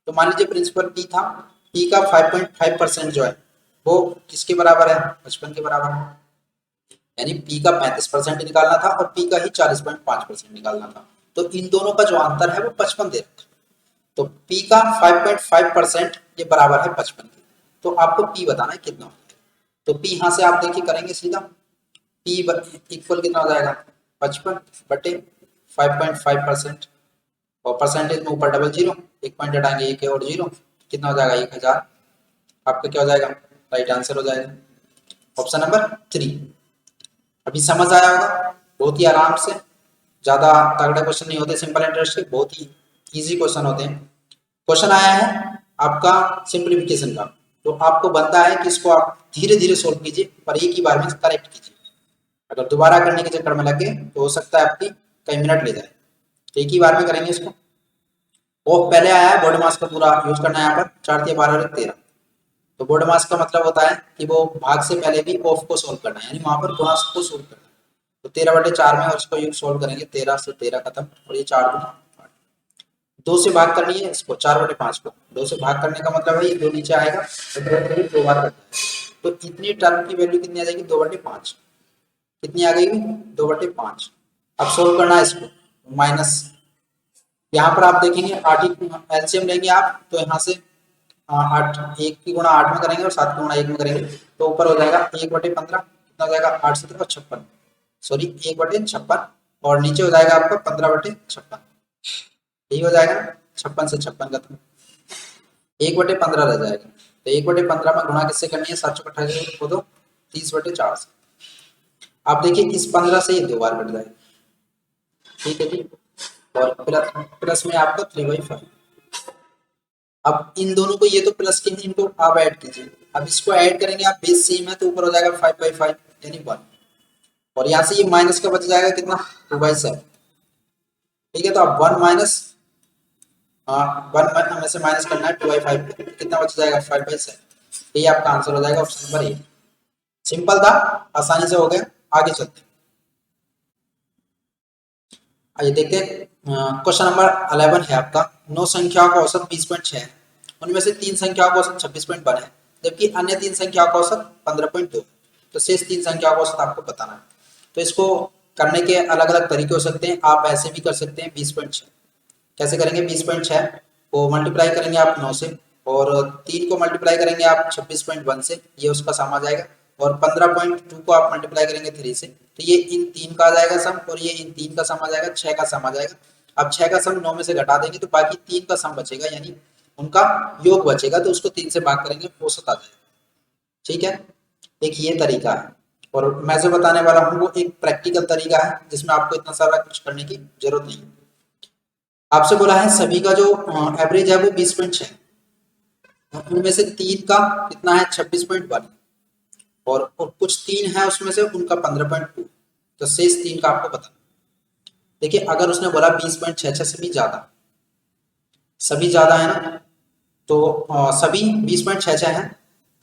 तो मान लीजिए प्रिंसिपल पी था, पी का 5.5% जो है वो किसके बराबर है, 55 के बराबर है। यानी पी का 35% निकालना था और पी का ही 40.5% निकालना था। तो इन दोनों का जो अंतर है वो 55 दे रखा है। तो पी का 5.5% ये बराबर है 55 के। तो आपको पी बताना है कितना होता है। तो पी यहाँ से आप देखिए करेंगे सीधा, पी इक्वल कितना हो जाएगा 55/5.5%। और परसेंटेज में ऊपर डबल जीरो, एक पॉइंट हटाएंगे एक और जीरो, कितना हो जाएगा 1000। आपका क्या हो जाएगा, राइट आंसर हो जाएगा ऑप्शन नंबर 3। अभी समझ आया होगा, बहुत ही आराम से, ज्यादा तगड़ा क्वेश्चन नहीं होते सिंपल इंटरेस्ट के, बहुत ही इजी क्वेश्चन होते हैं। क्वेश्चन आया है आपका सिंप्लीफिकेशन का, तो आपको बनता है कि इसको आप धीरे धीरे सोल्व कीजिए और एक ही बार में करेक्ट कीजिए। अगर दोबारा करने के चक्कर में लगे तो हो सकता है आपकी कई मिनट ले जाए। तो एक ही बार में करेंगे इसको। ऑफ पहले आया है, बॉडी मास का पूरा यूज करना है यहाँ पर 4 × 12 = 13। तो बॉडी मास का मतलब होता है कि वो भाग से पहले भी ऑफ को सोल्व करना है, यानी वहां पर गुणा को सोल्व करना है। तो 13/4 में और इसको यूज सोल्व करेंगे, 13 से 13 खत्म और ये 4 × 2 से भाग करनी है इसको, 4/5 को 2 से भाग करने का मतलब है ये 2 नीचे आएगा तो 2 बार करता है। तो इतनी टर्म की वैल्यू कितनी आ जाएगी 2/5। कितनी आ गई 2/5। अब सोल्व करना है इसको, माइनस यहाँ पर आप देखेंगे 8 एलसीएम लेंगे आप, तो यहाँ से 8 1 की गुणा 8 में करेंगे और 7 की गुणा 1 में करेंगे तो ऊपर हो जाएगा 1/15। कितना हो जाएगा 8 7 और 56, सॉरी 1/56 और नीचे हो जाएगा आपका 15/56। यही हो जाएगा 56 से 56 का, 1/15 रह जाएगा। तो 1/15 में गुणा किससे करनी है, 728 को दो 30/4 से। आप देखिए इस 15 से ये 2 बार कट जाएगा, ठीक है जी। और प्लस में आपका 3/5। अब इन दोनों को, ये तो प्लस के हैं, इनको आप ऐड कीजिए। अब इसको ऐड करेंगे आप, बेस सेम है तो ऊपर हो जाएगा 5/5 यानी 1। और यहाँ से ये माइनस का बच जाएगा कितना 2/7। ठीक है, तो अब 1 माइनस 1 में से माइनस करना है 2/5, कितना बच जाएगा 5/7। ये आपका आंसर हो जाएगा ऑप्शन नंबर 8। सिंपल था, आसानी से हो गया। आगे चलते हैं, आइए देखते हैं। क्वेश्चन नंबर 11 है आपका, 9 संख्याओं का औसत 20.6 है, उनमें से 3 संख्याओं का औसत 26.1 है, जबकि अन्य 3 संख्याओं का औसत 15.2। तो शेष 3 संख्याओं का औसत आपको बताना है। तो इसको करने के अलग अलग तरीके हो सकते हैं, आप ऐसे भी कर सकते हैं 20.6। कैसे करेंगे, 20.6 को मल्टीप्लाई करेंगे आप 9 से, और 3 को मल्टीप्लाई करेंगे आप 26.1 से, ये उसका सम आ जाएगा। और 15.2 को आप मल्टीप्लाई करेंगे 3 से, तो ये इन 3 का आ जाएगा सम, और ये इन 3 का सम आ जाएगा, 6 का सम आ जाएगा। अब 6 का सम 9 में से घटा देंगे तो बाकी 3 का सम बचेगा, यानी उनका योग बचेगा, तो उसको 3 से भाग करेंगे, औसत आ जाएगा। ठीक है, एक ये तरीका है। और मैं जो बताने वाला हूँ वो एक प्रैक्टिकल तरीका है, जिसमें आपको इतना सारा कुछ करने की जरूरत नहीं है। आपसे बोला है सभी का जो एवरेज है वो 20.6, उनमें से 3 का कितना है 26.1, और कुछ 3 है उसमें से उनका 15.2, तो शेष 3 का आपको पता। देखिए अगर उसने बोला 20.66 से भी ज्यादा, सभी ज्यादा है ना, तो सभी 20.66 है,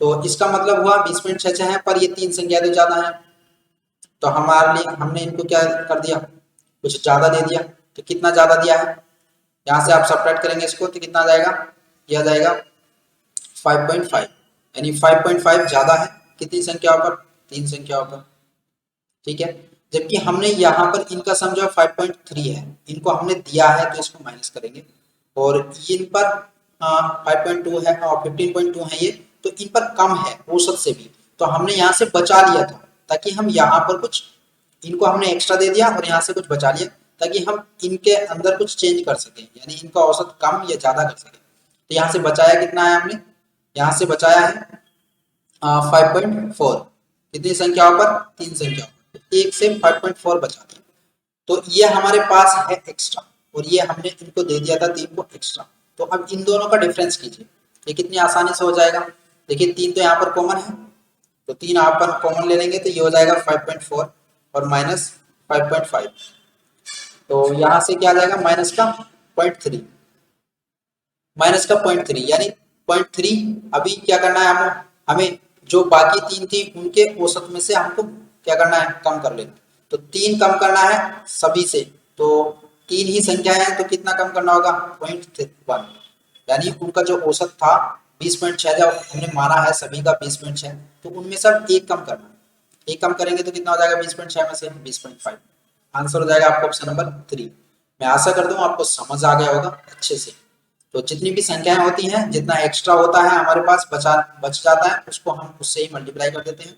तो इसका मतलब हुआ 20.66 है पर ये 3 संख्या तो ज्यादा है, तो हमारे लिए हमने इनको क्या कर दिया, कुछ ज्यादा दे दिया। तो कितना ज्यादा दिया है, यहाँ से आप सब्ट्रैक्ट करेंगे इसको तो कितना आ जाएगा, यह आ जाएगा 5.5, यानी 5.5 ज्यादा है कितनी संख्याओं पर, 3 संख्याओं पर। ठीक है, जबकि हमने यहाँ पर इनका समझा 5.3 है, इनको हमने दिया है तो इसको माइनस करेंगे, और इन पर 5.2 है और 15.2 है ये, तो इन पर कम है औसत से भी, तो हमने यहाँ से बचा लिया था, ताकि हम यहाँ पर कुछ, इनको हमने एक्स्ट्रा दे दिया और यहाँ से कुछ बचा लिया, ताकि हम इनके अंदर कुछ चेंज कर सकें, यानी इनका औसत कम या ज्यादा कर सकें। तो यहाँ से बचाया कितना है हमने, यहाँ से बचाया है 5.4, कितनी संख्याओं पर, 3 संख्याओं पर, 1 से 5.4 बचा दिया। तो ये हमारे पास है एक्स्ट्रा, और ये हमने इनको दे दिया था 3 को एक्स्ट्रा। तो अब इन दोनों का डिफरेंस कीजिए, ये कितनी आसानी से हो जाएगा। देखिए 3 तो यहाँ पर कॉमन है, तो 3 आप कॉमन ले लेंगे तो ये हो जाएगा 5.4 और माइनस 5.5, तो यहाँ से क्या आ जाएगा, माइनस का 0.3, माइनस का 0.3, यानी 0.3। अभी क्या करना है हमें जो बाकी 3 थी उनके औसत में से हमको क्या करना है, कम कर लेना। तो 3 कम करना है सभी से, तो 3 ही संख्या है, तो कितना कम करना होगा, 0.1, यानी उनका जो औसत था 20.6, जब हमने माना है सभी का 20.6, तो उनमें से अब 1 कम करना है, 1 कम करेंगे तो कितना हो जाएगा, 20.6 में से 20.5। आंसर हो जाएगा आपका ऑप्शन नंबर 3। मैं आशा करता हूँ आपको समझ आ गया होगा अच्छे से। तो जितनी भी संख्याएं होती हैं, जितना एक्स्ट्रा होता है हमारे पास बच जाता है, उसको हम उससे ही मल्टीप्लाई कर देते हैं,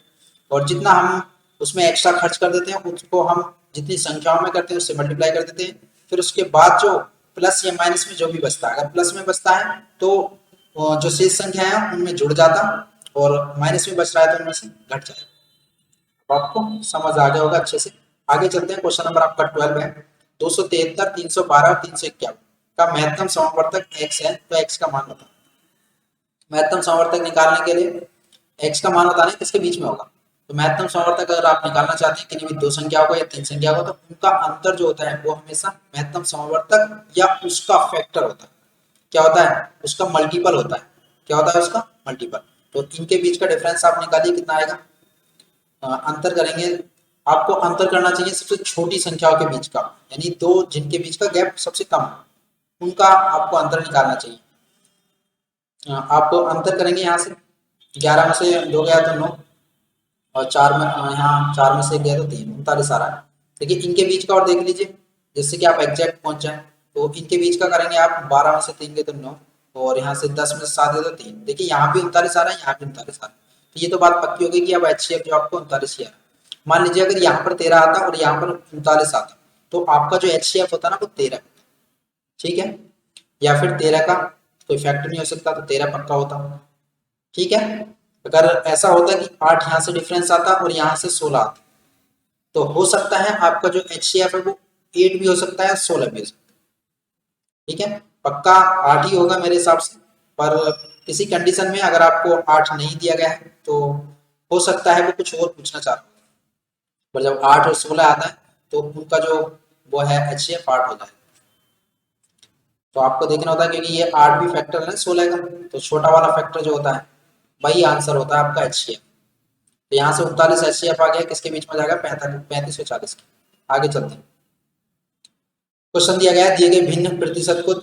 और जितना हम उसमें एक्स्ट्रा खर्च कर देते हैं उसको हम जितनी संख्याओं में करते हैं उससे मल्टीप्लाई कर देते हैं। फिर उसके बाद जो प्लस या माइनस में जो भी बचता है, अगर प्लस में बचता है तो जो शेष संख्या है उनमें जुड़ जाता, और माइनस में बच रहा है तो उनमें से घट जाएगा। तो आपको समझ आ गया होगा अच्छे से। आगे चलते हैं, क्वेश्चन नंबर आपका 12 है, 273, 312 और 351 का महत्तम समवर्तक x है, तो x का मान बताओ। महत्तम समवर्तक निकालने के लिए x का मान बताना है किसके बीच में होगा। तो महत्तम समवर्तक अगर आप निकालना चाहते हैं किन्हीं भी 2 संख्याओं को या 3 संख्याओं को, तो उनका अंतर जो होता है वो हमेशा महत्तम समवर्तक या उसका फैक्टर होता है। क्या होता है, उसका मल्टीपल होता है। क्या होता है, उसका मल्टीपल। तो इनके बीच का डिफरेंस आप निकालिए कितना आएगा, अंतर करेंगे। आपको अंतर करना चाहिए सबसे छोटी संख्याओं के बीच का, यानी 2 जिनके बीच का गैप सबसे कम है, उनका आपको अंतर निकालना चाहिए। आप अंतर करेंगे, यहाँ से 11 में से 2 गया तो 9, और 4 में यहाँ 4 में से गया तो 3, 39 आ रहा है। देखिए इनके बीच का और देख लीजिए, जिससे कि आप एग्जैक्ट पहुंच जाए। तो इनके बीच का करेंगे आप, 12 में से 3 गए तो 9, और यहाँ से 10 में से 7 गए तो 3। देखिए यहाँ भी 39 आ रहा है, यहाँ भी 39 आ रहा है, तो ये तो बात पक्की हो गई कि अब HCF जो आपको 39 ही आ रहा है। मान लीजिए अगर यहाँ पर 13 आता और यहाँ पर 39 आता, तो आपका जो HCF होता ना वो 13, ठीक है, या फिर 13 का कोई फैक्टर नहीं हो सकता, तो 13 पक्का होता। ठीक है, अगर ऐसा होता कि 8 यहाँ से डिफरेंस आता और यहाँ से 16 आता, तो हो सकता है आपका जो HCF है वो 8 भी हो सकता है, 16 भी हो सकता है। ठीक है, पक्का 8 ही होगा मेरे हिसाब से, पर किसी कंडीशन में अगर आपको 8 नहीं दिया गया है तो हो सकता है वो कुछ और पूछना चाहता है, पर जब 8 और 16 आता है तो उनका जो वो है HCF 8 होता है। तो आपको देखना होता है क्योंकि ये 8 भी फैक्टर है 16 का, तो छोटा वाला फैक्टर जो होता है वही आंसर होता है आपका HCF। तो यहाँ से 39 HCF आ गया, किसके बीच में जाएगा, 35 और 40 के। आगे चलते हैं, क्वेश्चन दिया गया है, दिए गए भिन्न प्रतिशत को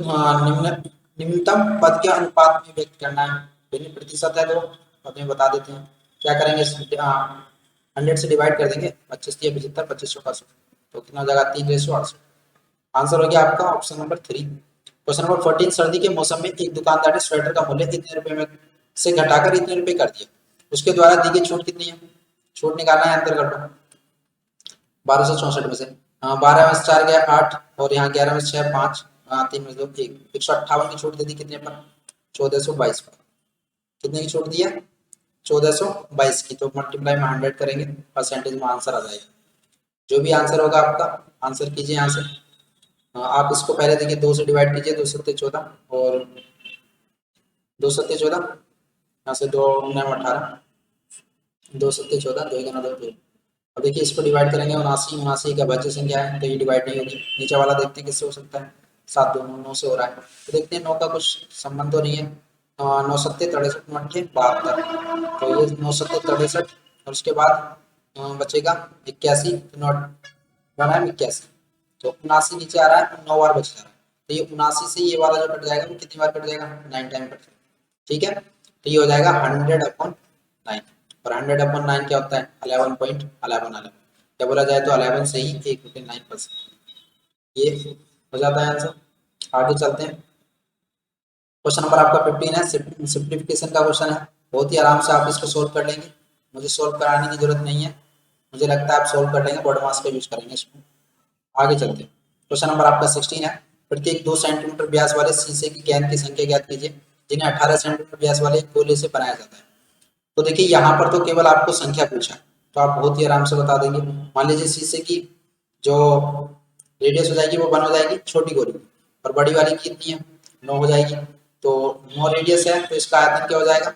निम्नतम पद के अनुपात में व्यक्त करना है। भिन्न प्रतिशत है तो अपने बता देते हैं क्या करेंगे, 100 से डिवाइड कर देंगे, 25 या 75, 25 का 100, तो कितना हो जाएगा, 3:8। आंसर हो गया आपका ऑप्शन नंबर 3। क्वेश्चन नंबर 14, सर्दी के मौसम में एक दुकानदार ने स्वेटर का मूल्य इतने रुपए में से घटाकर इतने रुपए कर दिया, उसके द्वारा दी गई छूट कितनी है। छूट निकालना है, अंतर कर लो 1264 में से, 12 में से 4 गया 8, और यहाँ 11 में से 6 5, 3 में से 2 1, 158 की छूट दे दी कितने पर, 1422 पर। कितने की छूट दिया, 1422 की। तो मल्टीप्लाई में 100 करेंगे, परसेंटेज में आंसर आ जाएगा। जो भी आंसर होगा आपका आंसर कीजिए यहाँ से। आप इसको पहले देखिए 2 से डिवाइड कीजिए, 2 सत्ते 14 और 2 सत्ते 14, यहाँ से 2 9 18, दो सत्ते 14, दो एका 9 2। अब देखिए इसको डिवाइड करेंगे, 79, 79 का भाज्य संख्या है तो ये डिवाइड नहीं होगी। नीचे वाला देखते हैं किससे हो सकता है, 7 2 9 9 से हो रहा है। तो देखते हैं 9 का कुछ संबंध तो नहीं है। 9 सत्ते 63 9 अट्ठे 72, तो ये 9 सत्ते 63 और उसके बाद बचेगा 81, तो नॉट बना है 81, तो 79 नीचे आ रहा है, 9 बार बच जा रहा है। तो ये 79 से ये वाला जो कट जाएगा वो कितनी बार कट जाएगा, 9 टाइम कट जाएगा। ठीक है, तो ये हो जाएगा 100/9, और 100/9 क्या होता है, 11.1111। क्या बोला जाए तो 11 से ही 1/9%, ये हो जाता है आंसर। आगे चलते हैं, क्वेश्चन नंबर आपका 15 है, सिंप्लीफिकेशन का क्वेश्चन है। बहुत ही आराम से आप इसको सोल्व कर लेंगे, मुझे सोल्व कराने की जरूरत नहीं है, मुझे लगता है आप सोल्व कर लेंगे, बॉड मास का यूज करेंगे इसमें। आगे चलते हैं, क्वेश्चन नंबर आपका 16 है। प्रत्येक 2 सेंटीमीटर व्यास वाले शीशे की गेंद की संख्या ज्ञात कीजिए जिन्हें 18 सेंटीमीटर व्यास वाले गोले से बनाया जाता है। तो देखिए यहाँ पर तो केवल आपको संख्या पूछा है, तो आप बहुत ही आराम से बता देंगे। मान लीजिए शीशे की जो रेडियस हो जाएगी वो 1 हो जाएगी छोटी गोली, और बड़ी वाली की कितनी है, 9 हो जाएगी। तो 9 रेडियस है तो इसका आयतन क्या हो जाएगा,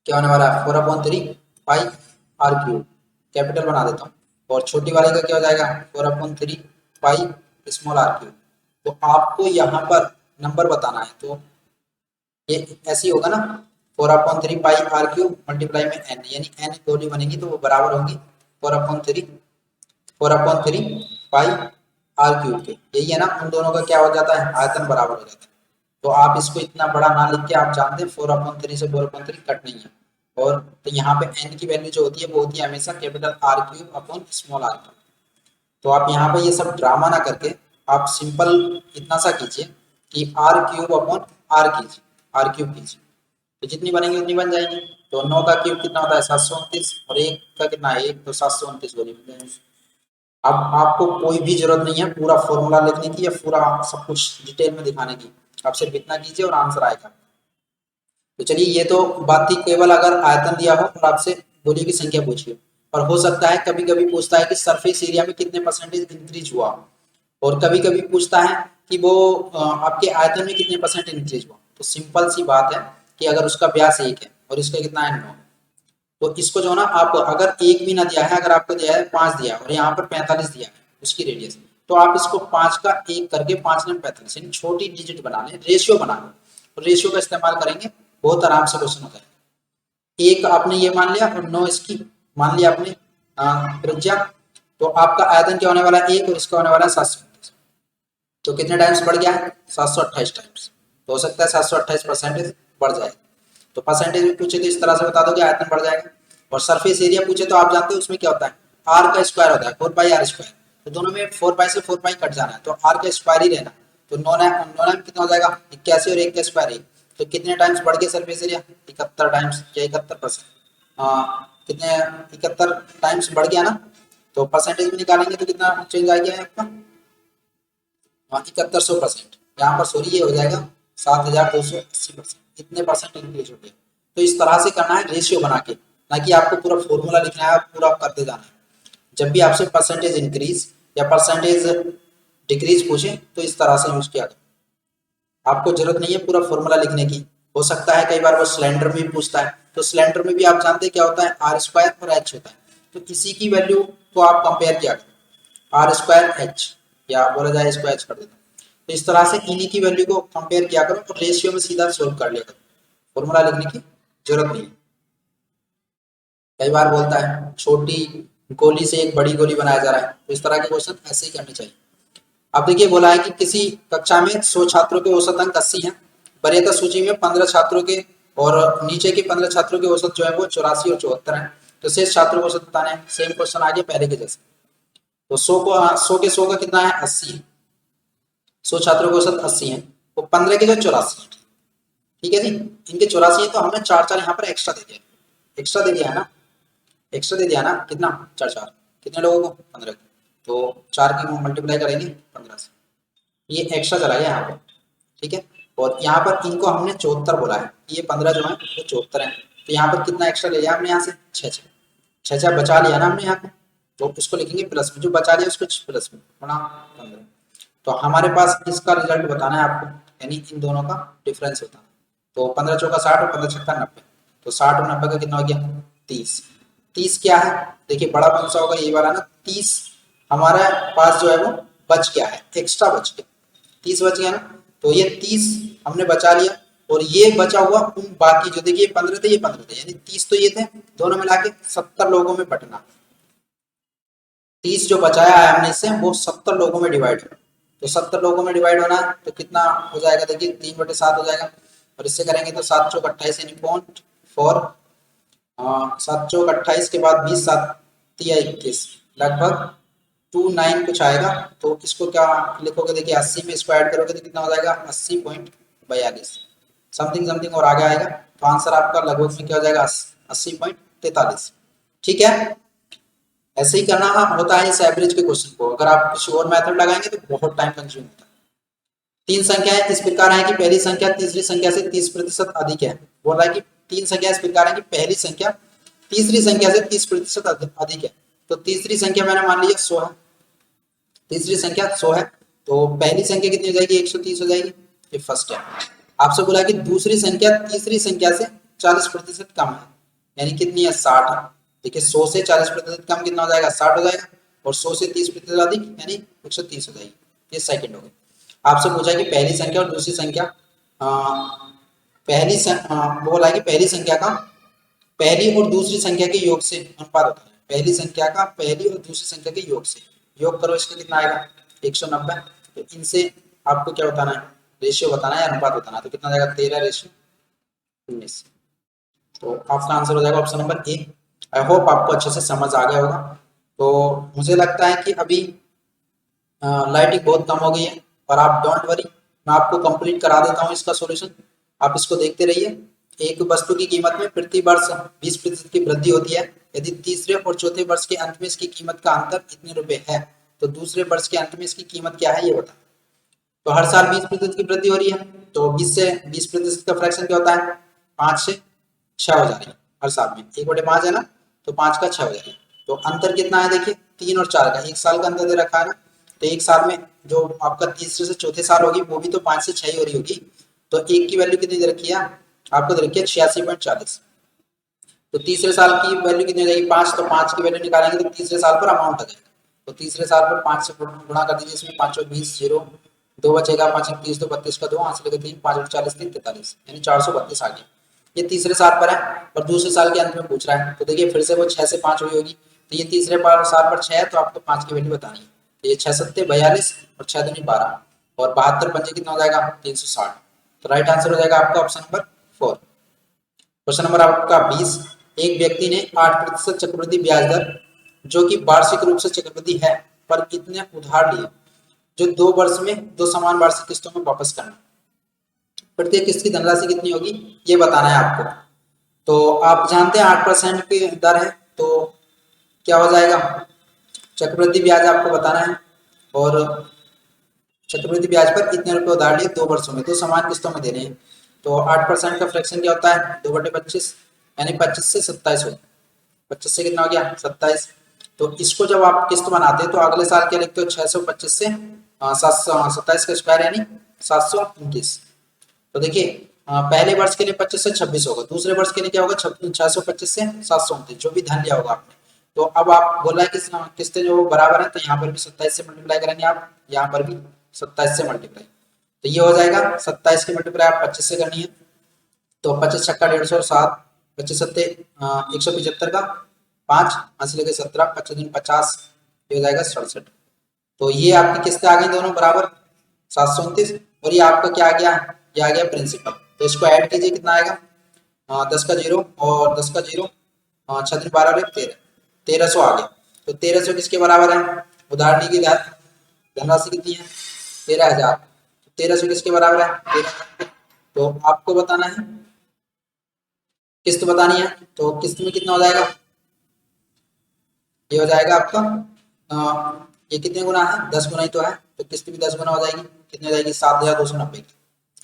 क्या होने वाला है, 4/3 पाई r क्यूब, कैपिटल बना देता हूँ। और छोटी वाले का क्या हो जाएगा, 4/3 पाई स्मॉल r क्यूब। तो आपको यहाँ पर नंबर बताना है, तो ये ऐसे ही होगा ना, 4/3 पाई r क्यूब मल्टीप्लाई में n, यानी n गोली बनेगी तो वो बराबर होगी 4/3 पाई r क्यूब के। यही है ना, उन दोनों का क्या हो जाता है, आयतन बराबर हो जाता है। तो आप इसको इतना बड़ा ना लिख के आप जानते हैं 4/3 से 4/3 कट नहीं है, और तो यहाँ पे n की वैल्यू जो होती है वो होती है हमेशा कैपिटल r क्यूब/स्मॉल r क्यूब। तो आप यहाँ पे ये सब ड्रामा ना करके आप सिंपल इतना सा कीजिए कि r क्यूब कीजिए, तो जितनी बनेंगी उतनी बन जाएंगी। तो 9 का क्यूब कितना होता है, 729, और 1 का कितना है 1, तो 729 गोली बन जाएंगे। अब आपको कोई भी जरूरत नहीं है पूरा फॉर्मूला लिखने की या पूरा सब कुछ डिटेल में दिखाने की, आप सिर्फ इतना कीजिए और आंसर आएगा। तो चलिए ये तो बात थी केवल अगर आयतन दिया हो और आपसे गोली की संख्या पूछिए। और हो सकता है कभी कभी पूछता है कि सरफेस एरिया में कितने परसेंटेज इंक्रीज हुआ, और कभी कभी पूछता है कि वो आपके आयतन में कितने परसेंट इंक्रीज हुआ। तो सिंपल सी बात है कि अगर उसका व्यास 1 है और इसका कितना है 9, तो इसको जो है ना आप अगर 1 भी ना दिया है, अगर आपको दिया है 5 दिया है और यहाँ पर 45 दिया है उसकी रेडियस, तो आप इसको 5 का 1 करके 5 में 45 यानी छोटी डिजिट बना लें, रेशियो बना लें, और रेशियो का इस्तेमाल करेंगे बहुत आराम से क्वेश्चन हो जाएगा। 1 आपने ये मान लिया और 9 इसकी मान लिया आपने त्रिज्या, तो आपका आयतन क्या होने वाला है 1 और इसका होने वाला है 729, तो कितने टाइम्स बढ़ गया है 728 टाइम्स। तो हो सकता है 728% बढ़ जाए। तो परसेंटेज में पूछे तो इस तरह से बता दो कि आयतन बढ़ जाएगा। और सरफेस एरिया पूछे तो आप जानते हो उसमें क्या होता है, आर का स्क्वायर होता है, 4 पाई r स्क्वायर। तो दोनों में 4 पाई से 4 पाई कट जाना है, तो आर का स्क्वायर ही रहना। तो 9 9 कितना हो जाएगा 81, और 1 का स्क्वायर 1, तो कितने टाइम्स बढ़ गया सरफेस एरिया, 71 टाइम्स या 71%, कितने 71 टाइम्स बढ़ गया ना। तो परसेंटेज में निकालेंगे तो कितना चेंज आ गया है आपका, 7100%। यहाँ पर सॉरी ये हो जाएगा 7280%, इतने परसेंट इंक्रीज हो गया। तो इस तरह से करना है रेशियो बना के, ना कि आपको पूरा फॉर्मूला लिखना है पूरा करते जाना है। जब भी आपसे परसेंटेज इंक्रीज या परसेंटेज डिक्रीज पूछे तो इस तरह से यूज किया करें। आपको जरूरत नहीं है पूरा फॉर्मूला लिखने की। हो सकता है कई बार वो सिलेंडर में भी पूछता है, तो सिलेंडर में भी आप जानते हैं क्या होता है, आर स्क्वायर और एच होता है। तो इसी की वैल्यू को आप कंपेयर किया करें, आर स्क्वायर एच, या बोला जाए इसको एच कर देता हूँ। तो इस तरह से इन्हीं की वैल्यू को कंपेयर किया करो और रेशियो में सीधा सोल्व कर लिया करो, फॉर्मूला लिखने की जरूरत नहीं। कई बार बोलता है छोटी गोली से एक बड़ी गोली बनाया जा रहा है, तो इस तरह के क्वेश्चन ऐसे ही करने चाहिए। अब देखिए बोला है कि किसी कक्षा में 100 छात्रों के औसत अंक 80 हैं, वरीयता सूची में 15 छात्रों के और नीचे के 15 छात्रों के औसत जो है वो 84 और 74 है। तो शेष छात्रों को औसत बताना है, सेम क्वेश्चन आ गया पहले के जैसे। तो 100 का कितना है 80 है, 100 छात्रों के औसत 80 है, वो 15 के जो 84 है। ठीक है जी, इनके 84 है तो हमने 4 यहाँ पर एक्स्ट्रा दे दिया, एक्स्ट्रा दे दिया है ना, एक्स्ट्रा दे दिया ना, कितना 4 कितने लोगों को 15 को, तो 4 की मल्टीप्लाई करेंगे 15 से, ये एक्स्ट्रा चला गया यहाँ पर। ठीक है, और यहाँ पर इनको हमने 74 बोला है, ये 15 जो है वो 74 है। तो यहाँ पर कितना एक्स्ट्रा ले लिया हमने यहाँ से 6 बचा लिया ना हमने यहाँ पे, तो उसको लिखेंगे प्लस में, जो बचा लिया उसको प्लस में बना 15। तो हमारे पास इसका रिजल्ट बताना है आपको, यानी इन दोनों का डिफरेंस होता है। तो 15 चौका 60 और 15 छक्का 90, तो 60 और 90 का कितना हो गया 30। 30 क्या है, देखिए बड़ा कौन सा होगा, ये वाला ना। 30 हमारा पास जो है वो बच गया है, एक्स्ट्रा बच गया, 30 बच गया ना। तो ये 30 हमने बचा लिया, और ये बचा हुआ उन बाकी जो देखिए 15 थे, ये 15 थे, यानी 30 तो ये थे, दोनों मिला के 70 लोगों में बंटना। 30 जो बचाया है हमने इससे, वो 70 लोगों में डिवाइड हो। तो 70 लोगों में डिवाइड होना है तो कितना हो जाएगा, देखिए 3/7 हो जाएगा। और इससे करेंगे तो 7 चौक 28 यानी 0.4, 7 चौक 28 के बाद 20 7 तिया 21, लगभग 29 कुछ आएगा। तो इसको क्या लिखोगे, देखिए 80 में इसको ऐड करोगे तो कितना हो जाएगा, 80.42 समथिंग समथिंग और आगे आएगा। तो आंसर आपका लगभग में क्या हो जाएगा, 80.43। ठीक है, ऐसे ही करना होता है इस एवरेज के क्वेश्चन को। अगर आप किसी और मेथड लगाएंगे तो बहुत टाइम कंज्यूम होता है। 3 संख्याएं इस प्रकार है कि पहली संख्या तीसरी संख्या से 30% अधिक है। बोल रहा है कि 3 संख्या इस प्रकार है कि पहली संख्या तीसरी संख्या से 30% अधिक है। तो तीसरी संख्या मैंने मान लिया 100 है, तीसरी संख्या 100 है, तो पहली संख्या कितनी हो जाएगी, 130 हो जाएगी। ये फर्स्ट है। आपसे बोला कि दूसरी संख्या तीसरी संख्या से 40% कम है, यानी कितनी है, 60 है। देखिए 100 से 40% कम कितना हो जाएगा, 60 हो जाएगा, और 100 से 30% अधिक यानी 130 हो जाएगी। ये सेकंड हो गई। आपसे पूछा कि पहली संख्या और दूसरी संख्या, बोला कि पहली संख्या का पहली और दूसरी संख्या के योग से अनुपात होता है। पहली संख्या का पहली और दूसरी संख्या के योग से, योग करो, इसका कितना आएगा, 190। तो इनसे आपको क्या बताना है, रेशियो बताना है, अनुपात बताना है। तो कितना जाएगा, 13:19। तो आपका आंसर हो जाएगा option number A. I hope आपको अच्छे से समझ आ गया होगा। तो मुझे लगता है कि अभी लाइटिंग बहुत कम हो गई है, और आप डोंट वरी, मैं आपको कंप्लीट करा देता हूँ इसका सॉल्यूशन। आप इसको देखते रहिए। एक वस्तु की कीमत में प्रति वर्ष 20% की वृद्धि होती है। यदि तीसरे और चौथे वर्ष के अंत में इसकी कीमत का अंतर इतने रुपए है, तो दूसरे वर्ष के अंत में इसकी कीमत क्या है, ये बता। तो हर साल 20% की वृद्धि हो रही है, तो 20 से 20% का फ्रैक्शन क्या होता है, 5 से 6 हो जा रही है हर साल में। 1/5 है ना, तो 5 का 6 हो जाएगा। तो अंतर कितना है, देखिए 3 और 4 का, 1 साल का अंतर दे रखा है ना। तो एक साल में जो आपका तीसरे से चौथे साल होगी, वो भी तो 5 से 6 ही हो रही होगी। तो एक की वैल्यू कितनी दे रखी है आपको, दे रखी है 86.40। तो तीसरे साल की वैल्यू कितनी हो जाएगी, 5। तो 5 की वैल्यू निकालेंगे तो तीसरे साल पर अमाउंट आ जाएगा। तो तीसरे साल पर 5 से गुणा कर दीजिए, इसमें 5 और 20 जीरो, 2 बचेगा, 5 और 30 तो 32 का 2, आंसर लगे 3, 5 और 40 3 43, यानी 432 आ गया। ये तीसरे साल पर है, और दूसरे साल के अंत में पूछ रहा है। तो देखिए फिर से वो 6 से 5 हुई होगी। तो ये तीसरे साल पर 6 है, तो आपको 5 की वैल्यू बतानी है। तो ये 6 सत्ते 42 और 6 दूनी 12, और 72 पंजे कितना हो जाएगा, 360। तो राइट आंसर हो जाएगा आपका ऑप्शन नंबर 4। क्वेश्चन नंबर आपका 20। एक व्यक्ति ने 8% चक्रवृद्धि ब्याज दर, जो कि वार्षिक रूप से चक्रवृद्धि है, पर कितने उधार लिए, जो 2 वर्ष में 2 समान वार्षिक किस्तों में वापस करना। प्रत्येक किस्त की धनराशि कितनी होगी, ये बताना है आपको। तो आप जानते हैं 8% की दर है, तो क्या हो जाएगा, चक्रवृद्धि ब्याज आपको बताना है, और चक्रवृद्धि ब्याज पर कितने रुपए उधार लिए 2 वर्षों में, 2 समान किस्तों में देने हैं। तो 8% का फ्रैक्शन क्या होता है, 2/25, यानी 25 से 27 हो, 25 से कितना हो गया, 27। तो इसको जब आप किस्त बनाते हैं तो अगले साल क्या लिखते हो, 625 से 727 का स्क्वायर यानी 729। तो देखिए पहले वर्ष के लिए 25 से 26 होगा, दूसरे वर्ष के लिए क्या होगा, 625 से 729, जो भी धन लिया होगा आपने। तो अब आप बोला है कि किस्तें जो बराबर है, तो यहाँ पर भी 27 से मल्टीप्लाई करेंगे आप, यहाँ पर भी 27 से मल्टीप्लाई। तो ये हो जाएगा 27 की मल्टीप्लाई आप 25 से करनी है। तो 25 छक्का 150, 7 25 सत्ते 175 का 5, 80 लगे 17, 25 दिन 50, ये हो जाएगा 67। तो ये आपकी किस्तें आ गई दोनों बराबर 729, और ये आपका क्या आ गया, ये आ गया प्रिंसिपल। तो इसको ऐड कीजिए, कितना आएगा, 10 का 0 और 10 का 0, 6 दिन 12 13, 1300 आ गया। तो 1300 किसके बराबर है, उधारनी की धनराशि कितनी है, 13,000। 1300 किसके बराबर है, 13,000। तो आपको बताना है, किस्त बतानी है। तो किस्त में कितना हो जाएगा, ये हो जाएगा आपका ये कितने गुना है, 10 गुना ही तो है, तो किस्त भी 10 गुना हो जाएगी। कितनी हो जाएगी, 7,290 की।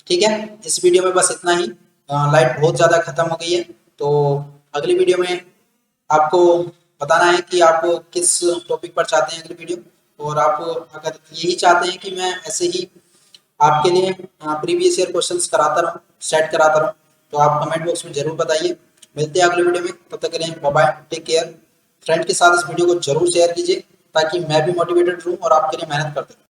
ठीक है, इस वीडियो में बस इतना ही। लाइट बहुत ज्यादा खत्म हो गई है, तो अगली वीडियो में आपको बताना है कि आप किस टॉपिक पर चाहते हैं अगली वीडियो। और आप अगर यही चाहते हैं कि मैं ऐसे ही आपके लिए प्रीवियस ईयर क्वेश्चंस कराता रहूं, सेट कराता रहूं, तो आप कमेंट बॉक्स में जरूर बताइए। मिलते हैं अगले वीडियो में, तब तक के लिए bye bye, take care. Friend के साथ इस वीडियो को जरूर शेयर कीजिए ताकि मैं भी मोटिवेटेड रहूं और आपके लिए मेहनत करते रहूं।